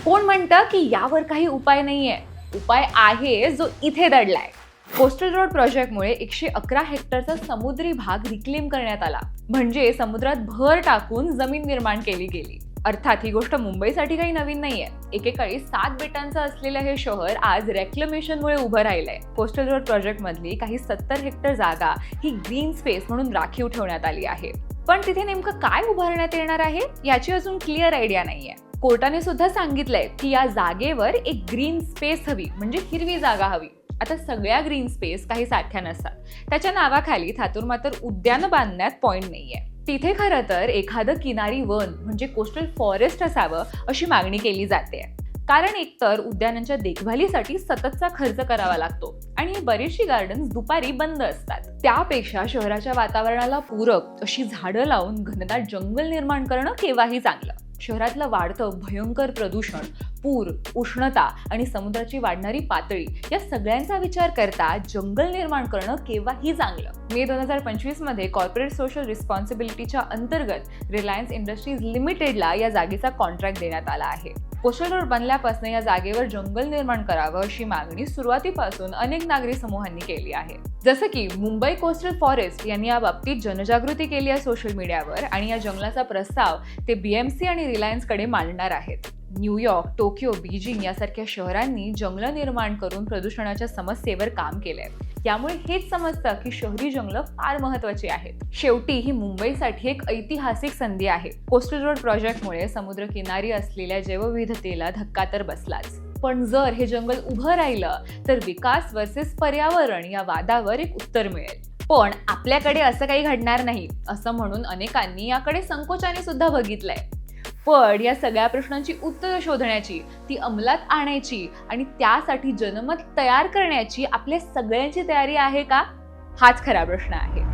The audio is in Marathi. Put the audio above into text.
कोण म्हणतं की यावर काही उपाय नाहीये? उपाय आहे, जो इथे दडलाय. कोस्टल रोड प्रोजेक्टमुळे 111 हेक्टरचा समुद्री भाग रिक्लेम करण्यात आला. म्हणजे समुद्रात भर टाकून जमीन निर्माण केली गेली. अर्थात ही गोष्ट मुंबईसाठी काही नवीन नाहीये. एकेकाळी 7 बेटांचं असलेलं हे शहर आज रेक्लेमेशनमुळे उभं राहिलंय. कोस्टल रोड प्रोजेक्ट मधली काही 70 हेक्टर जागा ही ग्रीन स्पेस म्हणून राखीव ठेवण्यात आली आहे. पण तिथे नेमकं काय उभारण्यात येणार आहे याची अजून क्लिअर आयडिया नाहीये. कोर्टाने सुद्धा सांगितलंय की या जागेवर एक ग्रीन स्पेस हवी, म्हणजे हिरवी जागा हवी. आता सगळ्या ग्रीन स्पेस काही सारख्या नसतात. त्याच्या नावाखाली थातुरमातर उद्यान बांधण्यात पॉइंट नाहीये. तिथे खरं तर एखादं किनारी वन म्हणजे कोस्टल फॉरेस्ट असावं अशी मागणी केली जाते. कारण एकतर उद्यानांच्या देखभालीसाठी सततचा खर्च करावा लागतो आणि बरीचशी गार्डन्स दुपारी बंद असतात. त्यापेक्षा शहराच्या वातावरणाला पूरक अशी झाडं लावून घनदाट जंगल निर्माण करणं केव्हाही चांगलं. शहरातलं वाढतं भयंकर प्रदूषण, पूर, उष्णता आणि समुद्राची वाढणारी पातळी या सगळ्यांचा विचार करता जंगल निर्माण करणं केव्हाही चांगलं. मे 2025 मध्ये कॉर्पोरेट सोशल रिस्पॉन्सिबिलिटीच्या अंतर्गत रिलायन्स इंडस्ट्रीज लिमिटेडला या जागेचा कॉन्ट्रॅक्ट देण्यात आला आहे. कोस्टल रोड बनल्यापासून या जागेवर जंगल निर्माण करावं अशी मागणी सुरुवातीपासून अनेक नागरी समूहांनी केली आहे. जसं की मुंबई कोस्टल फॉरेस्ट यांनी या बाबतीत जनजागृती केली आहे सोशल मीडियावर आणि या जंगलाचा प्रस्ताव ते BMC आणि रिलायन्सकडे मांडणार आहेत. न्यूयॉर्क, टोकियो, बीजिंग यासारख्या शहरांनी जंगलं निर्माण करून प्रदूषणाच्या समस्येवर काम केलंय. यामुळे हेच समजतं की शहरी जंगलं फार महत्त्वाची आहेत. शेवटी ही मुंबईसाठी एक ऐतिहासिक संधी आहे. कोस्टल रोड प्रोजेक्टमुळे समुद्रकिनारी असलेल्या जैवविविधतेला धक्का तर बसलाच, पण जर हे जंगल उभं राहिलं तर विकास वर्सेस पर्यावरण या वादावर एक उत्तर मिळेल. पण आपल्याकडे असं काही घडणार नाही असं म्हणून अनेकांनी याकडे संकोचाने सुद्धा बघितलंय. पण या सगळ्या प्रश्नांची उत्तरं शोधण्याची, ती अंमलात आणायची आणि त्यासाठी जनमत तयार करण्याची आपल्या सगळ्यांची तयारी आहे का? हाच खरा प्रश्न आहे.